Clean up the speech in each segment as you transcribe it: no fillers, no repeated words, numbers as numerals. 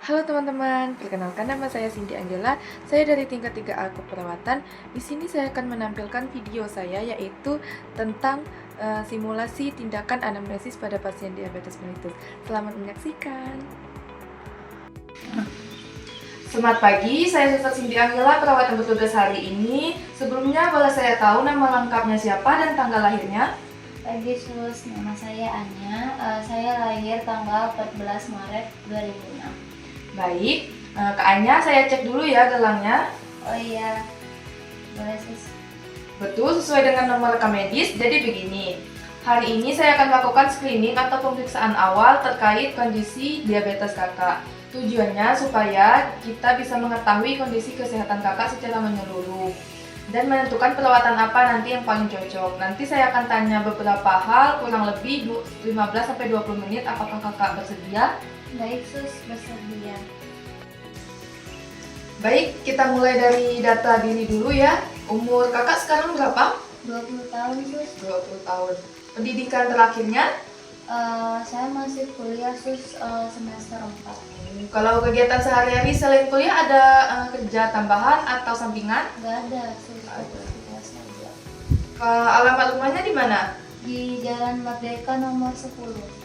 Halo teman-teman, perkenalkan nama saya Cindy Angela. Saya dari tingkat 3A Keperawatan. Di sini saya akan menampilkan video saya yaitu tentang simulasi tindakan anamnesis pada pasien diabetes mellitus. Selamat menyaksikan. Selamat pagi, saya Suster Cindy Angela, perawat yang bertugas hari ini. Sebelumnya boleh saya tahu nama lengkapnya siapa dan tanggal lahirnya? Pagi Sus, nama saya Anya. Saya lahir tanggal 14 Maret 2006. Baik, Kak Anya, saya cek dulu ya gelangnya. Oh iya, boleh Sus. Betul, sesuai dengan nomor rekam medis. Jadi begini, hari ini saya akan melakukan screening atau pemeriksaan awal terkait kondisi diabetes kakak. Tujuannya supaya kita bisa mengetahui kondisi kesehatan kakak secara menyeluruh dan menentukan perawatan apa nanti yang paling cocok. Nanti saya akan tanya beberapa hal, kurang lebih 15-20 menit. Apakah kakak bersedia? Baik Sus, bersedia. Baik, kita mulai dari data diri dulu ya. Umur kakak sekarang berapa? 20 tahun Sus. 20 tahun. Pendidikan terakhirnya? Saya masih kuliah Sus, semester 4. Kalau kegiatan sehari-hari selain kuliah ada kerja tambahan atau sampingan? Gak ada Sus, kita saja. Alamat rumahnya di mana? Di Jalan Merdeka nomor 10.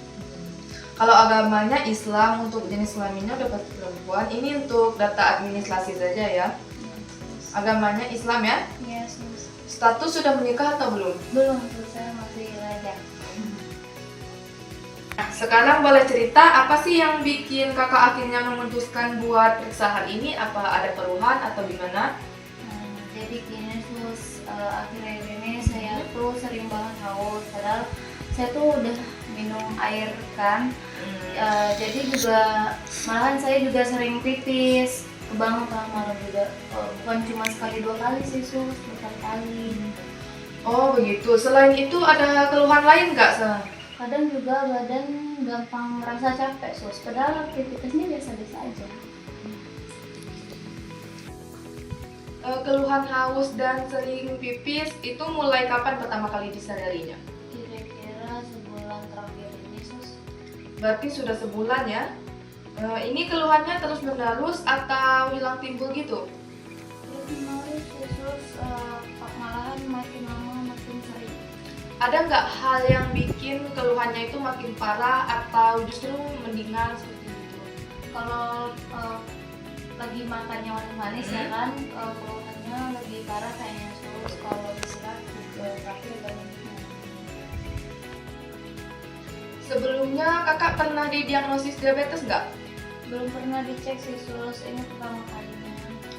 Kalau agamanya Islam, untuk jenis kelaminnya udah pasti perempuan. Ini untuk data administrasi saja ya. Iya Sus. Agamanya Islam ya. Iya Sus. Status sudah menikah atau belum? Belum Sus, saya masih lajang. Nah, sekarang boleh cerita apa sih yang bikin kakak akhirnya memutuskan buat periksa hari ini? Apa ada keluhan atau gimana? Jadi gini Sus, akhir-akhir ini saya tuh sering banget haus. Padahal saya tuh udah minum air kan. Jadi juga malahan saya juga sering pipis kebangun tengah malam juga. Bukan cuma sekali 2 kali sih Sus, berkali-kali. Oh begitu. Selain itu ada keluhan lain nggak? Kadang juga badan gampang merasa capek Sus, padahal aktivitasnya biasa-biasa aja. Keluhan haus dan sering pipis itu mulai kapan pertama kali disadarinya? Kira-kira sebulan terakhir ini Sus. Berarti sudah sebulan ya. Ini keluhannya terus menerus atau hilang timbul gitu? Terus menerus sih Sus, malahan makin lama makin sering. Ada nggak hal yang bikin keluhannya itu makin parah atau justru mendingan seperti itu? Kalau lagi makannya manis ya kan, keluhannya lebih parah kayaknya Sus. Kalau istirahat juga terakhir banyak. Sebelumnya kakak pernah didiagnosis diabetes nggak? Belum pernah dicek sih Sus, ini pertama kalinya.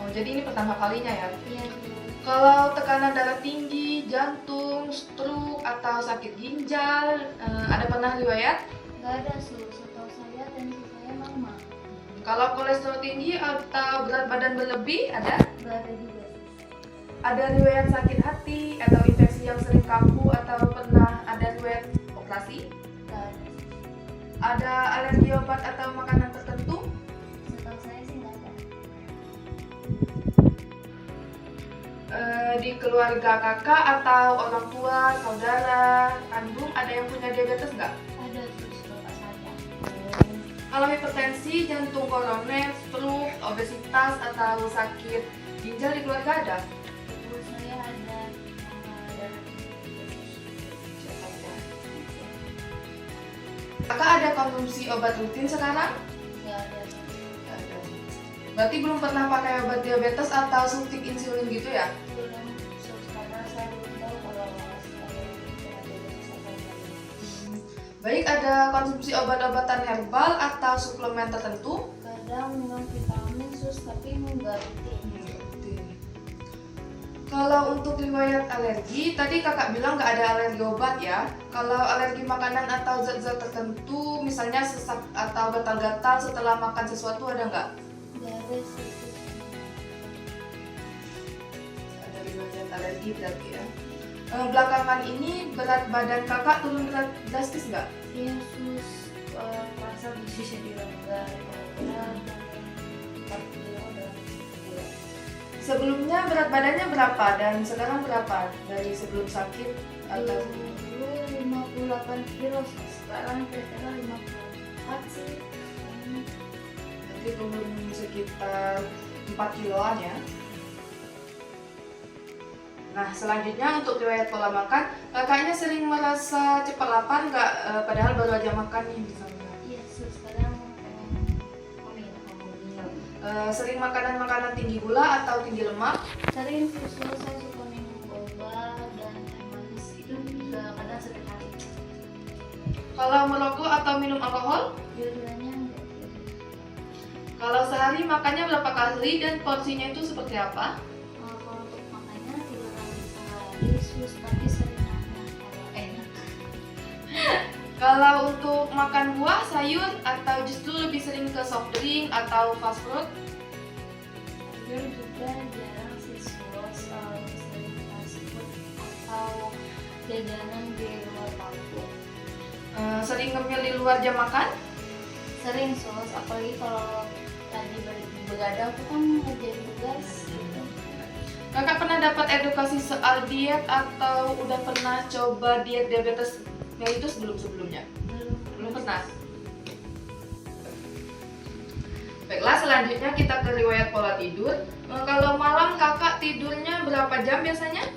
Oh jadi ini pertama kalinya ya? Iya Sus. Kalau tekanan darah tinggi, jantung, stroke, atau sakit ginjal, ada pernah riwayat? Gak ada Sus, setahu saya tensi saya normal. Kalau kolesterol tinggi atau berat badan berlebih, ada? Gak ada juga Sus. Ada riwayat sakit hati atau infeksi yang sering kambuh atau pernah ada riwayat operasi? Gak ada Sus. Ada alergi obat atau makanan tertentu? Setahu saya sih gak ada. Di keluarga kakak atau orang tua, saudara, kandung ada yang punya diabetes nggak? Ada Sus, bapak saya. Kalau hipertensi, jantung koroner, stroke, obesitas, atau sakit ginjal di keluarga ada? Ibu saya ada darah tinggi. Kakak ada konsumsi obat rutin sekarang? Gak ada Sus. Berarti belum pernah pakai obat diabetes atau suntik insulin gitu ya? Belum Sus, karena saya belum tahu kalau saya diabetes atau enggak. Baik, ada konsumsi obat-obatan herbal atau suplemen tertentu? Kadang minum vitamin Sus, tapi enggak rutin. Kalau untuk riwayat alergi, tadi kakak bilang nggak ada alergi obat ya. Kalau alergi makanan atau zat-zat tertentu, misalnya sesak atau gatal-gatal setelah makan sesuatu, ada nggak? Gak ada sih Sus. Ada riwayat alergi berarti ya. Belakangan ini berat badan kakak turun drastis nggak? Iya Sus, merasa bisa dilonggar. Kalau 4 kilo udah gila. Sebelumnya berat badannya berapa dan sekarang berapa dari sebelum sakit atau? Dulu 58 kilo, sekarang kira-kira 54 sih. Berarti turun sekitar 4 kiloan ya. Nah, selanjutnya untuk riwayat pola makan, kakaknya sering merasa cepat lapar nggak? Padahal baru aja makan nih misalnya. Iya sus, kadang pengen ngomong. Sering makanan-makanan tinggi gula atau tinggi lemak? Sering sih sus, saya suka minum boba dan teh manis itu juga kadang setiap hari. Kalau merokok atau minum alkohol? Dua-duanya enggak sih. Kalau sehari makannya berapa kali dan porsinya itu seperti apa? Kalau untuk makannya 3 kali sehari sus, tapi seringnya kalau enak. Kalau untuk makan buah, sayur, atau justru lebih sering ke soft drink atau fast food? Sayur juga jarang sih sus, sering fast food atau jajanan di luar kampus. Sering ngemil di luar jam makan? Sering sus, apalagi kalau lagi begadang aku kan ngerjain tugas gitu. Kakak pernah dapat edukasi soal diet atau udah pernah coba diet diabetes mellitus sebelumnya? Belum pernah. Baiklah, selanjutnya kita ke riwayat pola tidur. Kalau malam kakak tidurnya berapa jam biasanya?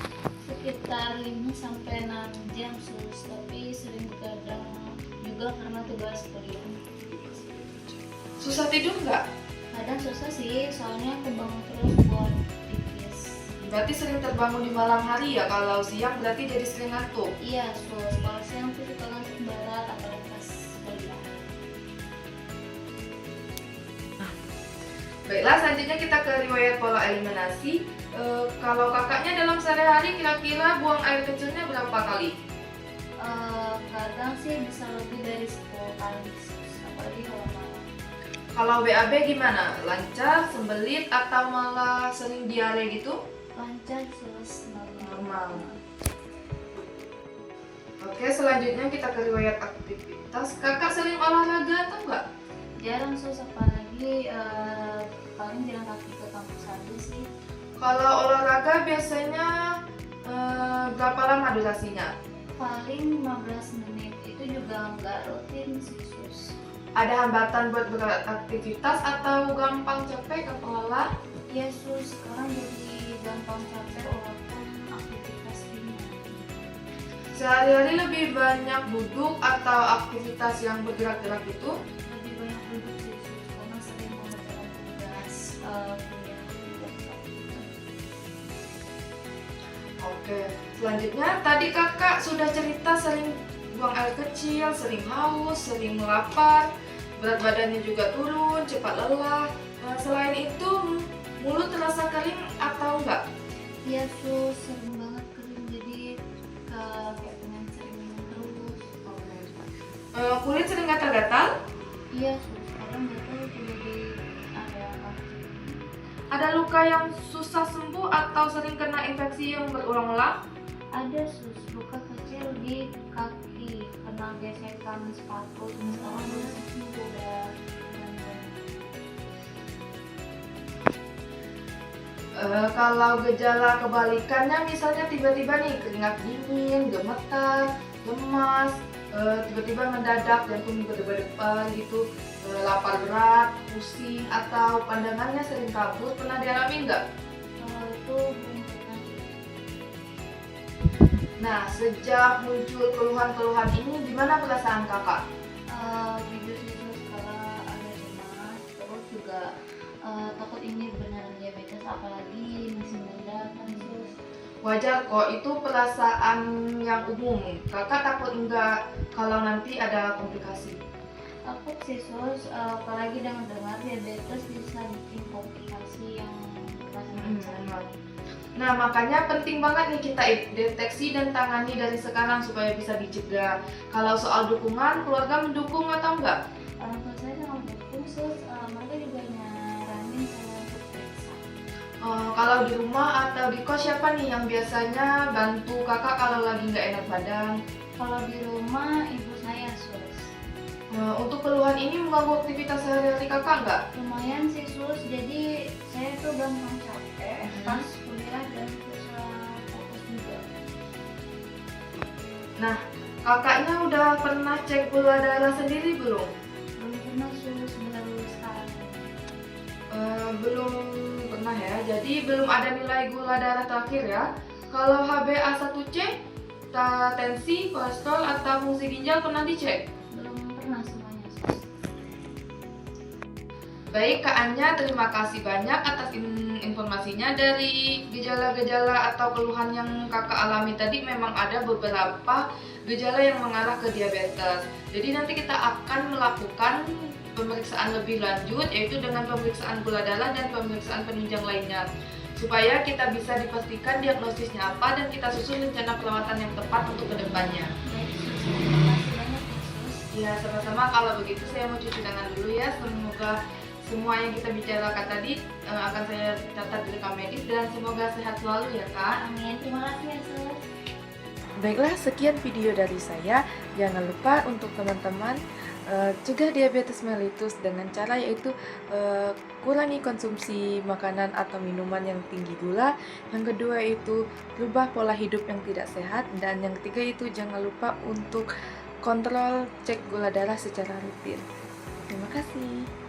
Sekitar 5-6 jam sus, tapi sering begadang juga karena tugas kuliah. Susah tidur nggak? Kadang susah sih, soalnya aku bangun terus buat pipis. Berarti sering terbangun di malam hari ya. Kalau siang berarti jadi sering ngantuk. Iya sus, kalau siang tuh suka ngantuk berat apalagi pas kuliah. Baiklah, selanjutnya kita ke riwayat pola eliminasi. Kalau kakaknya dalam sehari-hari kira-kira buang air kecilnya berapa kali? Kadang sih bisa lebih dari 10 kali sus, apalagi kalau malam. Kalau BAB gimana? Lancar, sembelit, atau malah sering diare gitu? Lancar sus, Normal. Oke, selanjutnya kita ke riwayat aktivitas. Kakak sering olahraga atau enggak? Jarang sus, apalagi paling jalan kaki ke kampus aja sih. Kalau olahraga biasanya berapa lama durasinya? Paling 15 menit, itu juga nggak rutin sih sus. Ada hambatan buat beraktivitas atau gampang capek, gampang lelah? Iya sus, sekarang jadi gampang capek walaupun aktivitas ringan. Sehari-hari lebih banyak duduk atau aktivitas yang bergerak-gerak gitu? Lebih banyak duduk sih sus, karena sering mengerjakan tugas kuliah juga. Oke, selanjutnya tadi kakak sudah cerita sering buang air kecil, sering haus, sering lapar, berat badannya juga turun, cepat lelah. Nah, selain itu, mulut terasa kering atau enggak? Iya sus, sering banget kering jadi kayak pengen sering minum terus. Kulit sering gatal-gatal? Iya sus, kadang gatal juga di area kaki. Ada luka yang susah sembuh atau sering kena infeksi yang berulang-ulang? Ada sus, luka kecil di kaki kena gesekan sepatu, misalnya itu udah Kalau gejala kebalikannya misalnya tiba-tiba nih keringat dingin, gemetar, lemas, tiba-tiba mendadak jantung berdebar-debar gitu, lapar berat, pusing atau pandangannya sering kabur, pernah dialami nggak? kalau itu belum pernah. Nah, sejak muncul keluhan-keluhan ini, gimana perasaan kakak? Jujur sih sus, karena ada cemas, terus juga takut ini beneran diabetes, apalagi masih muda kan sus. Wajar kok, itu perasaan yang umum. Kakak takut enggak kalau nanti ada komplikasi? Takut sih sus, apalagi dengar diabetes bisa bikin komplikasi yang rasanya Nah, makanya penting banget nih kita deteksi dan tangani dari sekarang supaya bisa dicegah. Kalau soal dukungan, keluarga mendukung atau enggak? orang tua saya sangat mendukung sus, mereka juga nyaranin saya untuk periksa. Kalau di rumah atau di kos siapa nih yang biasanya bantu kakak kalau lagi nggak enak badan? Kalau di rumah ibu saya sus. Untuk keluhan ini mengganggu aktivitas sehari-hari kakak nggak? Lumayan sih sus, jadi saya tuh gampang capek pas kuliah dan susah fokus juga. Nah, kakaknya udah pernah cek gula darah sendiri belum? Belum pernah sus, baru sekarang. belum pernah ya. Jadi belum ada nilai gula darah terakhir ya. Kalau HbA1c, tensi, kolesterol atau fungsi ginjal pernah dicek? Belum pernah semuanya, Sus. Baik, Kak Anya, terima kasih banyak atas informasinya. Dari gejala-gejala atau keluhan yang Kakak alami tadi memang ada beberapa gejala yang mengarah ke diabetes. Jadi nanti kita akan melakukan pemeriksaan lebih lanjut, yaitu dengan pemeriksaan gula darah dan pemeriksaan penunjang lainnya, supaya kita bisa dipastikan diagnosisnya apa dan kita susun rencana perawatan yang tepat untuk kedepannya. Baik, Sus. Terima kasih banyak ya, Sus. Ya, sama-sama. Kalau begitu saya mau cuci tangan dulu ya. Semoga semua yang kita bicarakan tadi akan saya catat di rekam medis dan semoga sehat selalu ya, Kak. Amin. Terima kasih ya, Sus. Baiklah, sekian video dari saya. Jangan lupa untuk teman-teman cegah diabetes mellitus dengan cara yaitu kurangi konsumsi makanan atau minuman yang tinggi gula. Yang kedua itu rubah pola hidup yang tidak sehat, dan yang ketiga itu jangan lupa untuk kontrol cek gula darah secara rutin. Terima kasih.